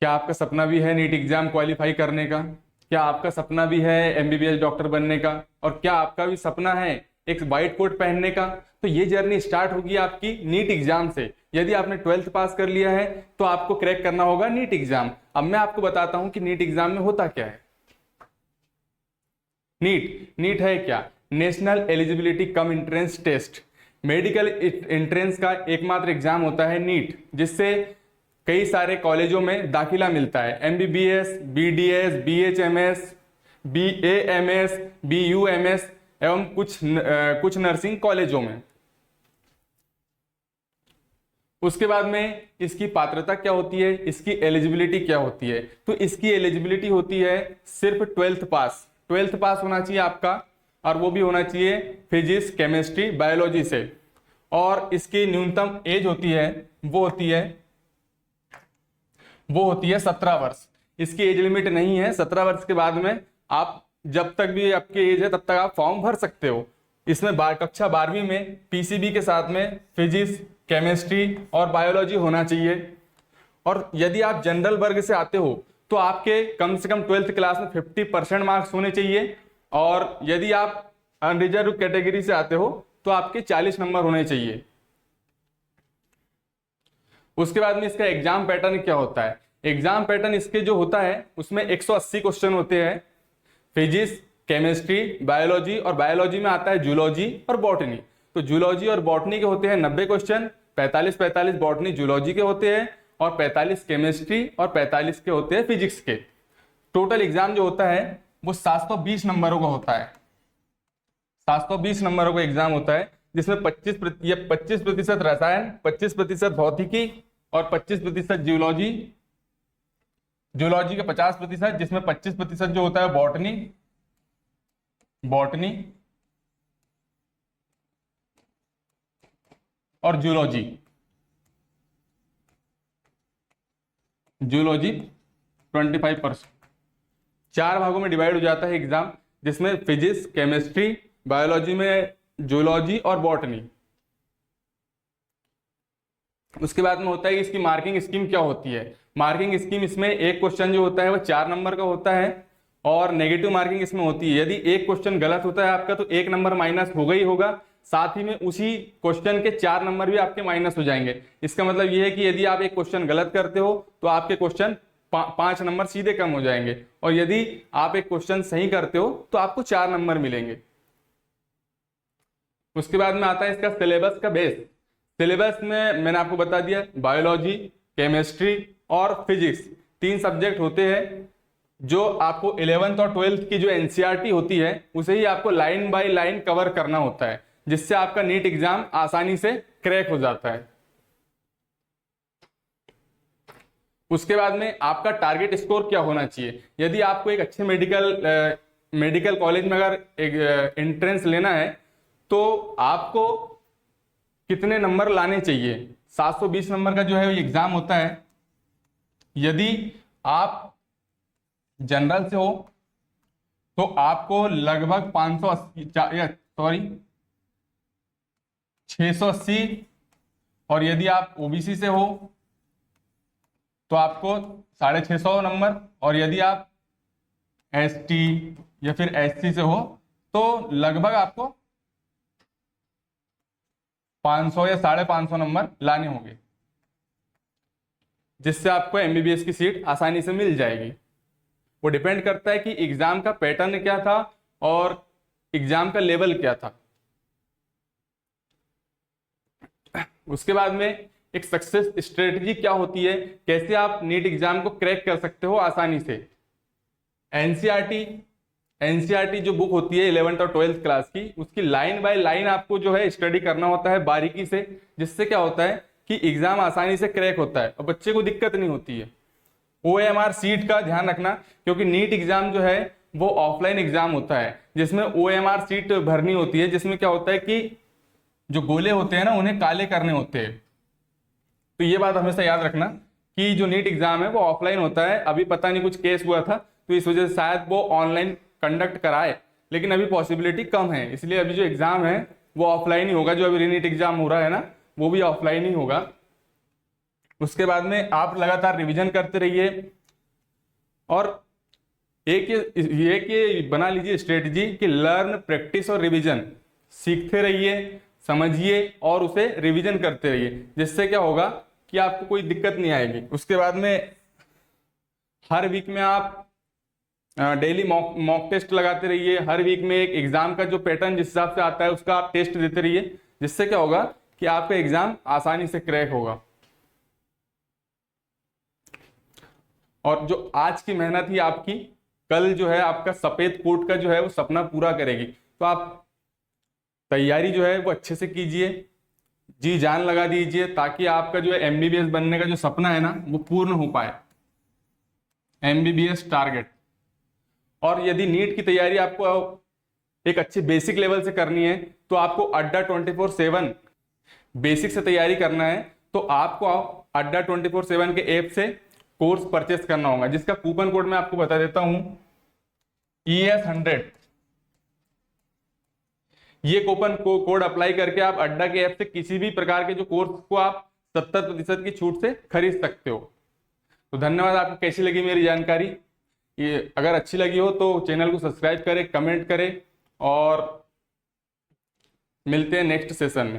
क्या आपका सपना भी है नीट एग्जाम क्वालिफाई करने का? क्या आपका सपना भी है एमबीबीएस डॉक्टर बनने का? और क्या आपका भी सपना है एक वाइट कोट पहनने का? तो ये जर्नी स्टार्ट होगी आपकी नीट एग्जाम से। यदि आपने ट्वेल्थ पास कर लिया है तो आपको क्रैक करना होगा नीट एग्जाम। अब मैं आपको बताता हूं कि नीट एग्जाम में होता क्या है। नीट नीट है क्या? National eligibility cum entrance test. Medical entrance का एकमात्र एग्जाम होता है नीट, जिससे कई सारे कॉलेजों में दाखिला मिलता है। MBBS, BDS, BHMS, BAMS, BUMS एवं कुछ नर्सिंग कॉलेजों में। उसके बाद में इसकी पात्रता क्या होती है, इसकी एलिजिबिलिटी क्या होती है? तो इसकी एलिजिबिलिटी होती है सिर्फ ट्वेल्थ पास। ट्वेल्थ पास होना चाहिए आपका, और वो भी होना चाहिए फिजिक्स, केमिस्ट्री, बायोलॉजी से। और इसकी न्यूनतम एज होती है वो होती है 17 वर्ष। इसकी एज लिमिट नहीं है। 17 वर्ष के बाद में आप जब तक भी आपकी एज है तब तक आप फॉर्म भर सकते हो। इसमें कक्षा 12वीं में पीसीबी के साथ में फिजिक्स, केमिस्ट्री और बायोलॉजी होना चाहिए। और यदि आप जनरल वर्ग से आते हो तो आपके कम से कम ट्वेल्थ क्लास में 50% मार्क्स होने चाहिए। और यदि आप अनरिजर्व कैटेगरी से आते हो तो आपके 40 नंबर होने चाहिए। उसके बाद में इसका एग्जाम पैटर्न क्या होता है? एग्जाम पैटर्न इसके जो होता है उसमें 180 क्वेश्चन होते हैं। फिजिक्स, केमिस्ट्री, बायोलॉजी, और बायोलॉजी में आता है जूलॉजी और बॉटनी। तो जूलॉजी और बॉटनी के होते हैं 90 क्वेश्चन। 45 बॉटनी जूलॉजी के होते हैं, और 45 केमिस्ट्री, और 45 के होते हैं फिजिक्स के। टोटल एग्जाम जो होता है वो 720 नंबरों का होता है। 720 नंबरों का एग्जाम होता है, जिसमें 25% रसायन, 25% भौतिकी, और 25% जियोलॉजी। जियोलॉजी का 50%, जिसमें 25% जो होता है बॉटनी और जूलॉजी। जूलॉजी 25%। 4 भागों में डिवाइड हो जाता है एग्जाम, जिसमें फिजिक्स, केमिस्ट्री, बायोलॉजी में जूलॉजी और बॉटनी। उसके बाद में होता है कि इसकी मार्किंग स्कीम क्या होती है। मार्किंग स्कीम इसमें एक क्वेश्चन जो होता है वो 4 नंबर का होता है, और नेगेटिव मार्किंग इसमें होती है। यदि एक क्वेश्चन गलत होता है आपका तो 1 नंबर माइनस होगा ही होगा, साथ ही में उसी क्वेश्चन के 4 नंबर भी आपके माइनस हो जाएंगे। इसका मतलब यह है कि यदि आप एक क्वेश्चन गलत करते हो तो आपके क्वेश्चन 5 नंबर सीधे कम हो जाएंगे, और यदि आप एक क्वेश्चन सही करते हो तो आपको 4 नंबर मिलेंगे। उसके बाद में आता है इसका सिलेबस का बेस। सिलेबस में मैंने आपको बता दिया, बायोलॉजी, केमिस्ट्री और फिजिक्स 3 सब्जेक्ट होते हैं, जो आपको 11th और 12th की जो एनसीईआरटी होती है उसे ही आपको लाइन बाय लाइन कवर करना होता है, जिससे आपका नीट एग्जाम आसानी से क्रैक हो जाता है। उसके बाद में आपका टारगेट स्कोर क्या होना चाहिए? यदि आपको एक अच्छे मेडिकल कॉलेज में अगर एक एंट्रेंस लेना है तो आपको कितने नंबर लाने चाहिए? 720 नंबर का जो है एग्जाम होता है। यदि आप जनरल से हो तो आपको लगभग 680, और यदि आप ओबीसी से हो तो आपको 650 नंबर, और यदि आप एसटी या फिर एससी से हो तो लगभग आपको 500 या 550 नंबर लाने होंगे, जिससे आपको एमबीबीएस की सीट आसानी से मिल जाएगी। वो डिपेंड करता है कि एग्जाम का पैटर्न क्या था और एग्जाम का लेवल क्या था। उसके बाद में एक सक्सेस स्ट्रेटजी क्या होती है, कैसे आप नीट एग्जाम को क्रैक कर सकते हो आसानी से। एनसीईआरटी जो बुक होती है 11th और 12th क्लास की, उसकी लाइन बाय लाइन आपको जो है स्टडी करना होता है बारीकी से, जिससे क्या होता है कि एग्जाम आसानी से क्रैक होता है और बच्चे को दिक्कत नहीं होती है। ओएमआर सीट का ध्यान रखना, क्योंकि नीट एग्जाम जो है वो ऑफलाइन एग्जाम होता है, जिसमें ओएमआर सीट भरनी होती है, जिसमें क्या होता है कि जो गोले होते हैं ना उन्हें काले करने होते हैं। तो ये बात हमेशा याद रखना कि जो नीट एग्जाम है वो ऑफलाइन होता है। अभी पता नहीं कुछ केस हुआ था तो इस वजह से शायद वो ऑनलाइन कंडक्ट कराए, लेकिन अभी पॉसिबिलिटी कम है, इसलिए अभी जो एग्जाम है वो ऑफलाइन ही होगा। जो अभी नीट एग्जाम हो रहा है ना वो भी ऑफलाइन ही होगा। उसके बाद में आप लगातार रिवीजन करते रहिए और एक ये बना लीजिए स्ट्रेटजी कि लर्न, प्रैक्टिस और रिवीजन। सीखते रहिए, समझिए और उसे रिवीजन करते रहिए, जिससे क्या होगा कि आपको कोई दिक्कत नहीं आएगी। उसके बाद में हर वीक में आप डेली मॉक टेस्ट लगाते रहिए। हर वीक में एक एग्जाम का जो पैटर्न जिस हिसाब से आता है उसका आप टेस्ट देते रहिए, जिससे क्या होगा कि आपका एग्जाम आसानी से क्रैक होगा। और जो आज की मेहनत ही आपकी कल जो है आपका सफेद कोट का जो है वो सपना पूरा करेगी। तो आप तैयारी जो है वो अच्छे से कीजिए, जी जान लगा दीजिए, ताकि आपका जो है एमबीबीएस बनने का जो सपना है ना वो पूर्ण हो पाए, एमबीबीएस टारगेट। और यदि नीट की तैयारी आपको एक अच्छे बेसिक लेवल से करनी है तो आपको अड्डा 24/7 बेसिक से तैयारी करना है, तो आपको अड्डा 24/7 के ऐप से कोर्स परचेस करना होगा, जिसका कूपन कोड मैं आपको बता देता हूं, ES100। ये कूपन कोड अप्लाई करके आप अड्डा के ऐप से किसी भी प्रकार के जो कोर्स को आप 70% की छूट से खरीद सकते हो। तो धन्यवाद। आपको कैसी लगी मेरी जानकारी? ये अगर अच्छी लगी हो तो चैनल को सब्सक्राइब करें, कमेंट करें और मिलते हैं नेक्स्ट सेशन में।